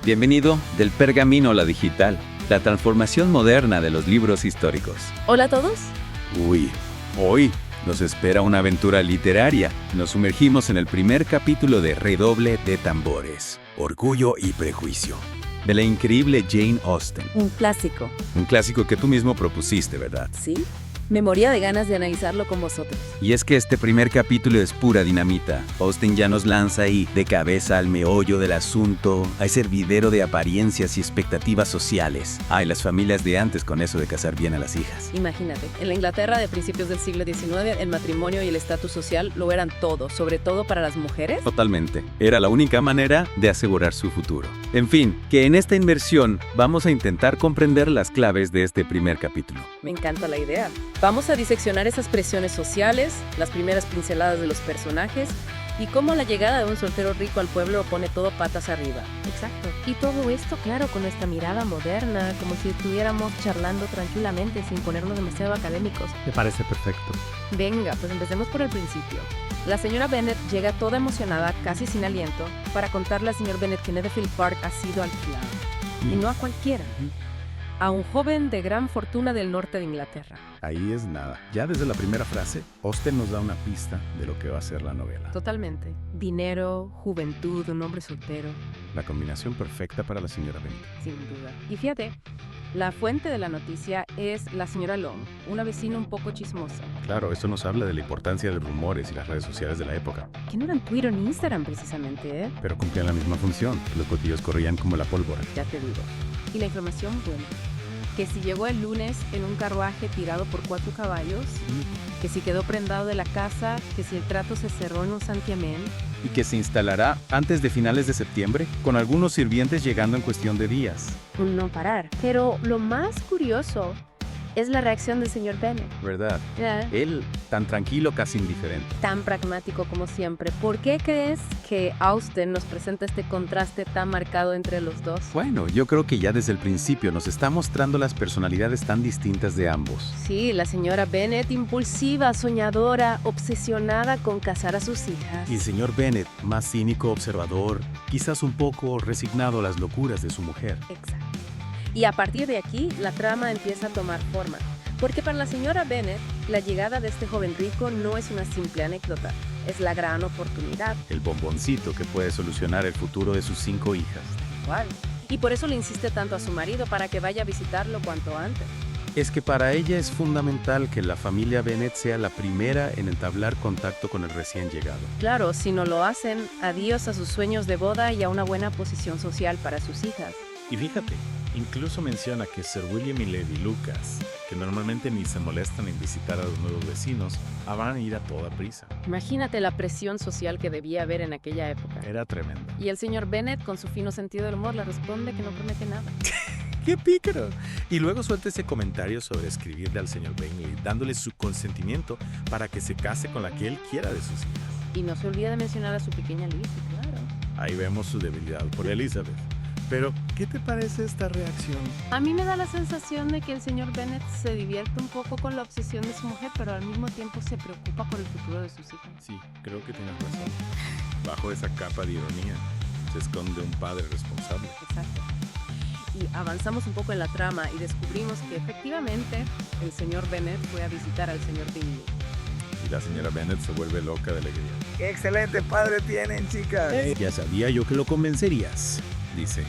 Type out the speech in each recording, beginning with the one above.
Bienvenido del pergamino a la digital, la transformación moderna de los libros históricos. Hola a todos. Uy, hoy nos espera una aventura literaria. Nos sumergimos en el primer capítulo de Redoble de Tambores, Orgullo y Prejuicio, de la increíble Jane Austen. Un clásico. Un clásico que tú mismo propusiste, ¿verdad? ¿Sí? Me moría de ganas de analizarlo con vosotros. Y es que este primer capítulo es pura dinamita. Austen ya nos lanza ahí de cabeza al meollo del asunto, a ese hervidero de apariencias y expectativas sociales. Ay, las familias de antes con eso de casar bien a las hijas. Imagínate, en la Inglaterra de principios del siglo XIX, el matrimonio y el estatus social lo eran todo, sobre todo para las mujeres. Totalmente. Era la única manera de asegurar su futuro. En fin, que en esta inmersión vamos a intentar comprender las claves de este primer capítulo. Me encanta la idea. Vamos a diseccionar esas presiones sociales, las primeras pinceladas de los personajes y cómo la llegada de un soltero rico al pueblo pone todo patas arriba. Exacto. Y todo esto, claro, con nuestra mirada moderna, como si estuviéramos charlando tranquilamente sin ponernos demasiado académicos. Me parece perfecto. Venga, pues empecemos por el principio. La señora Bennet llega toda emocionada, casi sin aliento, para contarle al señor Bennet que Netherfield Park ha sido alquilado. Y no a cualquiera. A un joven de gran fortuna del norte de Inglaterra. Ahí es nada. Ya desde la primera frase, Austen nos da una pista de lo que va a ser la novela. Totalmente. Dinero, juventud, un hombre soltero. La combinación perfecta para la señora Bennet. Sin duda. Y fíjate, la fuente de la noticia es la señora Long, una vecina un poco chismosa. Claro, esto nos habla de la importancia de rumores y las redes sociales de la época. Que no eran Twitter ni Instagram precisamente, ¿eh? Pero cumplían la misma función. Los cotillos corrían como la pólvora. Ya te digo. Y la información buena. Que si llegó el lunes en un carruaje tirado por 4 caballos, que si quedó prendado de la casa, que si el trato se cerró en un santiamén. Y que se instalará antes de finales de septiembre, con algunos sirvientes llegando en cuestión de días. Un no parar. Pero lo más curioso es la reacción del señor Bennet. ¿Verdad? Él, tan tranquilo, casi indiferente. Tan pragmático como siempre. ¿Por qué crees que Austen nos presenta este contraste tan marcado entre los dos? Bueno, yo creo que ya desde el principio nos está mostrando las personalidades tan distintas de ambos. Sí, la señora Bennet, impulsiva, soñadora, obsesionada con casar a sus hijas. Y el señor Bennet, más cínico, observador, quizás un poco resignado a las locuras de su mujer. Exacto. Y a partir de aquí, la trama empieza a tomar forma. Porque para la señora Bennet, la llegada de este joven rico no es una simple anécdota, es la gran oportunidad. El bomboncito que puede solucionar el futuro de sus 5 hijas. ¿Cuál? Y por eso le insiste tanto a su marido para que vaya a visitarlo cuanto antes. Es que para ella es fundamental que la familia Bennet sea la primera en entablar contacto con el recién llegado. Claro, si no lo hacen, adiós a sus sueños de boda y a una buena posición social para sus hijas. Y fíjate, incluso menciona que Sir William y Lady Lucas, que normalmente ni se molestan en visitar a los nuevos vecinos, van a ir a toda prisa. Imagínate la presión social que debía haber en aquella época. Era tremendo. Y el señor Bennet, con su fino sentido del humor, le responde que no promete nada. ¡Qué pícaro! Y luego suelta ese comentario sobre escribirle al señor Bingley, dándole su consentimiento para que se case con la que él quiera de sus hijas. Y no se olvida de mencionar a su pequeña Lizzie, claro. Ahí vemos su debilidad por Elizabeth. Pero, ¿qué te parece esta reacción? A mí me da la sensación de que el señor Bennet se divierte un poco con la obsesión de su mujer, pero al mismo tiempo se preocupa por el futuro de sus hijas. Sí, creo que tienes razón. Bajo esa capa de ironía se esconde un padre responsable. Exacto. Y avanzamos un poco en la trama y descubrimos que efectivamente el señor Bennet fue a visitar al señor Bingley. Y la señora Bennet se vuelve loca de alegría. ¡Qué excelente padre tienen, chicas! Ya sabía yo que lo convencerías, dice.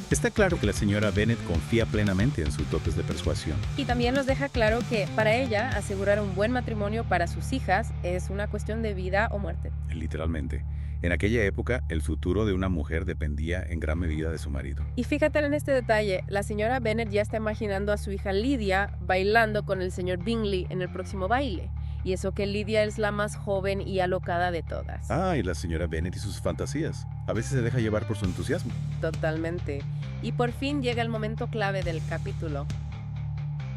Está claro que la señora Bennet confía plenamente en sus dotes de persuasión. Y también nos deja claro que para ella asegurar un buen matrimonio para sus hijas es una cuestión de vida o muerte. Literalmente. En aquella época, el futuro de una mujer dependía en gran medida de su marido. Y fíjate en este detalle, la señora Bennet ya está imaginando a su hija Lydia bailando con el señor Bingley en el próximo baile. Y eso que Lydia es la más joven y alocada de todas. Ah, y la señora Bennet y sus fantasías. A veces se deja llevar por su entusiasmo. Totalmente. Y por fin llega el momento clave del capítulo.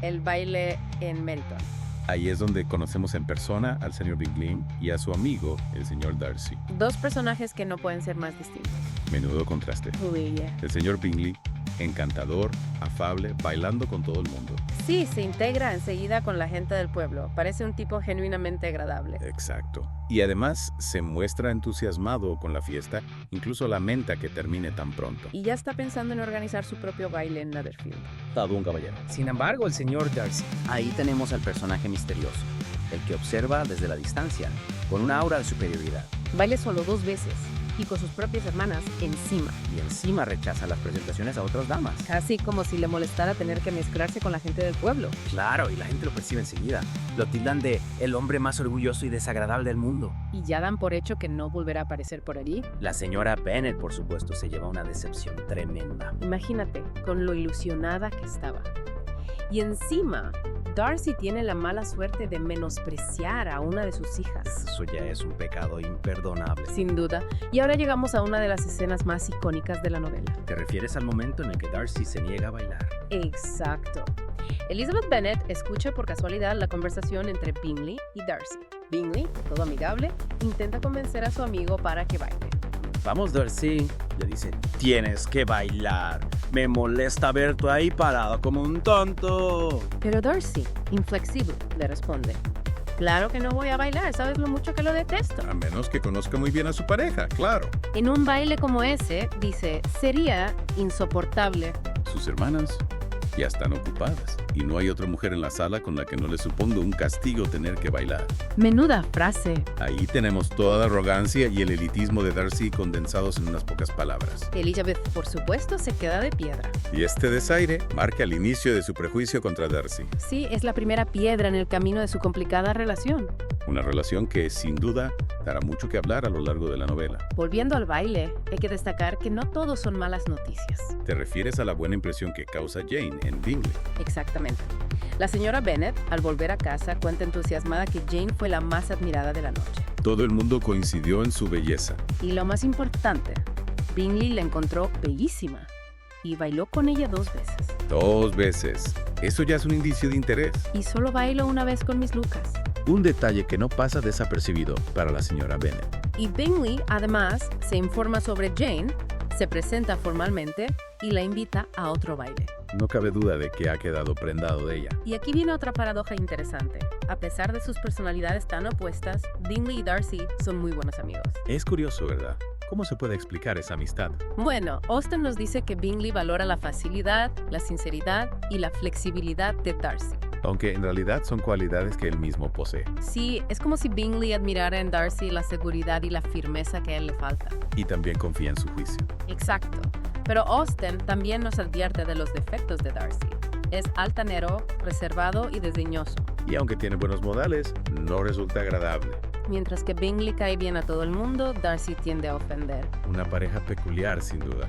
El baile en Melton. Ahí es donde conocemos en persona al señor Bingley y a su amigo, el señor Darcy. 2 personajes que no pueden ser más distintos. Menudo contraste. Uy, yeah. El señor Bingley, encantador, afable, bailando con todo el mundo. Sí, se integra enseguida con la gente del pueblo. Parece un tipo genuinamente agradable. Exacto. Y además se muestra entusiasmado con la fiesta, incluso lamenta que termine tan pronto. Y ya está pensando en organizar su propio baile en Netherfield. Todo un caballero. Sin embargo, el señor Darcy. Ahí tenemos al personaje misterioso, el que observa desde la distancia, con una aura de superioridad. Baile solo 2 veces y con sus propias hermanas encima. Y encima rechaza las presentaciones a otras damas. Casi como si le molestara tener que mezclarse con la gente del pueblo. Claro, y la gente lo percibe enseguida. Lo tildan de el hombre más orgulloso y desagradable del mundo. Y ya dan por hecho que no volverá a aparecer por allí. La señora Bennet, por supuesto, se lleva una decepción tremenda. Imagínate, con lo ilusionada que estaba. Y encima, Darcy tiene la mala suerte de menospreciar a una de sus hijas. Eso ya es un pecado imperdonable. Sin duda. Y ahora llegamos a una de las escenas más icónicas de la novela. ¿Te refieres al momento en el que Darcy se niega a bailar? Exacto. Elizabeth Bennet escucha por casualidad la conversación entre Bingley y Darcy. Bingley, todo amigable, intenta convencer a su amigo para que baile. Vamos, Darcy, le dice, tienes que bailar. Me molesta verte ahí parado como un tonto. Pero Darcy, inflexible, le responde. Claro que no voy a bailar, sabes lo mucho que lo detesto. A menos que conozca muy bien a su pareja, claro. En un baile como ese, dice, sería insoportable. Sus hermanas ya están ocupadas y no hay otra mujer en la sala con la que no le suponga un castigo tener que bailar. Menuda frase. Ahí tenemos toda la arrogancia y el elitismo de Darcy condensados en unas pocas palabras. Elizabeth, por supuesto, se queda de piedra. Y este desaire marca el inicio de su prejuicio contra Darcy. Sí, es la primera piedra en el camino de su complicada relación. Una relación que, sin duda, dará mucho que hablar a lo largo de la novela. Volviendo al baile, hay que destacar que no todos son malas noticias. Te refieres a la buena impresión que causa Jane en Bingley. Exactamente. La señora Bennet, al volver a casa, cuenta entusiasmada que Jane fue la más admirada de la noche. Todo el mundo coincidió en su belleza. Y lo más importante, Bingley la encontró bellísima y bailó con ella 2 veces. 2 veces. Eso ya es un indicio de interés. Y solo bailo una vez con Miss Lucas. Un detalle que no pasa desapercibido para la señora Bennet. Y Bingley, además, se informa sobre Jane, se presenta formalmente y la invita a otro baile. No cabe duda de que ha quedado prendado de ella. Y aquí viene otra paradoja interesante. A pesar de sus personalidades tan opuestas, Bingley y Darcy son muy buenos amigos. Es curioso, ¿verdad? ¿Cómo se puede explicar esa amistad? Bueno, Austen nos dice que Bingley valora la facilidad, la sinceridad y la flexibilidad de Darcy. Aunque en realidad son cualidades que él mismo posee. Sí, es como si Bingley admirara en Darcy la seguridad y la firmeza que a él le falta. Y también confía en su juicio. Exacto. Pero Austen también nos advierte de los defectos de Darcy. Es altanero, reservado y desdeñoso. Y aunque tiene buenos modales, no resulta agradable. Mientras que Bingley cae bien a todo el mundo, Darcy tiende a ofender. Una pareja peculiar, sin duda.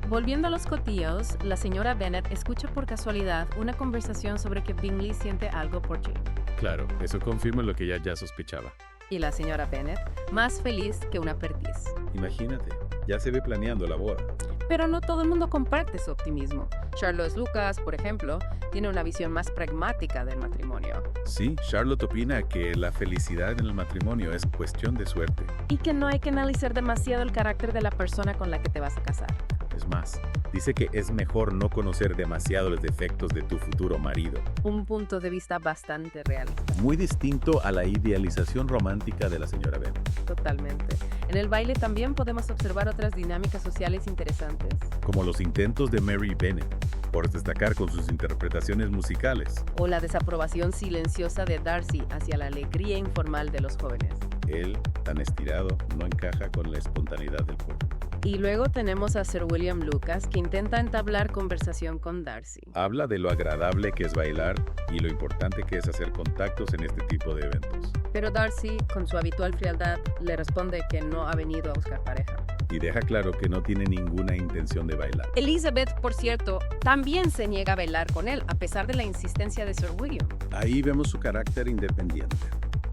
Volviendo a los cotillos, la señora Bennet escucha por casualidad una conversación sobre que Bingley siente algo por Jane. Claro, eso confirma lo que ella ya sospechaba. Y la señora Bennet, más feliz que una perdiz. Imagínate, ya se ve planeando la boda. Pero no todo el mundo comparte su optimismo. Charlotte Lucas, por ejemplo, tiene una visión más pragmática del matrimonio. Sí, Charlotte opina que la felicidad en el matrimonio es cuestión de suerte. Y que no hay que analizar demasiado el carácter de la persona con la que te vas a casar. Es más, dice que es mejor no conocer demasiado los defectos de tu futuro marido. Un punto de vista bastante realista. Muy distinto a la idealización romántica de la señora Bennet. Totalmente. En el baile también podemos observar otras dinámicas sociales interesantes. Como los intentos de Mary Bennet por destacar con sus interpretaciones musicales. O la desaprobación silenciosa de Darcy hacia la alegría informal de los jóvenes. Él, tan estirado, no encaja con la espontaneidad del pueblo. Y luego tenemos a Sir William Lucas, que intenta entablar conversación con Darcy. Habla de lo agradable que es bailar y lo importante que es hacer contactos en este tipo de eventos. Pero Darcy, con su habitual frialdad, le responde que no ha venido a buscar pareja. Y deja claro que no tiene ninguna intención de bailar. Elizabeth, por cierto, también se niega a bailar con él, a pesar de la insistencia de Sir William. Ahí vemos su carácter independiente.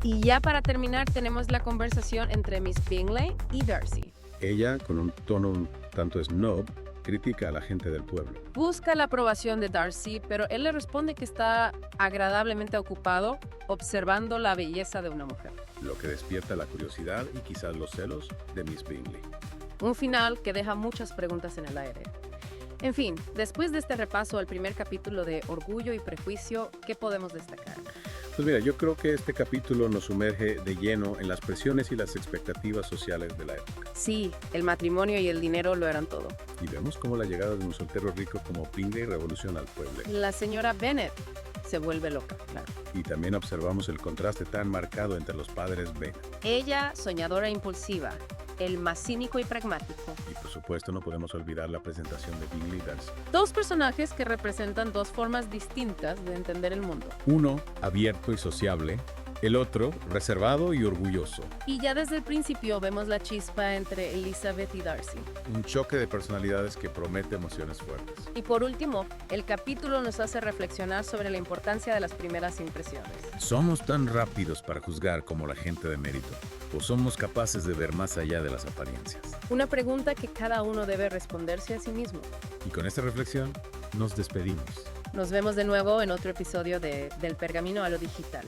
Y ya para terminar tenemos la conversación entre Miss Bingley y Darcy. Ella, con un tono un tanto snob, critica a la gente del pueblo. Busca la aprobación de Darcy, pero él le responde que está agradablemente ocupado observando la belleza de una mujer. Lo que despierta la curiosidad y quizás los celos de Miss Bingley. Un final que deja muchas preguntas en el aire. En fin, después de este repaso al primer capítulo de Orgullo y Prejuicio, ¿qué podemos destacar? Pues mira, yo creo que este capítulo nos sumerge de lleno en las presiones y las expectativas sociales de la época. Sí, el matrimonio y el dinero lo eran todo. Y vemos cómo la llegada de un soltero rico como Bingley revoluciona al pueblo. La señora Bennet se vuelve loca, claro. Y también observamos el contraste tan marcado entre los padres Bennet. Ella, soñadora e impulsiva, el más cínico y pragmático. Y por supuesto no podemos olvidar la presentación de Bingley Darcy. Dos personajes que representan dos formas distintas de entender el mundo. Uno, abierto y sociable. El otro, reservado y orgulloso. Y ya desde el principio vemos la chispa entre Elizabeth y Darcy. Un choque de personalidades que promete emociones fuertes. Y por último, el capítulo nos hace reflexionar sobre la importancia de las primeras impresiones. ¿Somos tan rápidos para juzgar como la gente de mérito? ¿O somos capaces de ver más allá de las apariencias? Una pregunta que cada uno debe responderse a sí mismo. Y con esta reflexión, nos despedimos. Nos vemos de nuevo en otro episodio de Del Pergamino a lo Digital.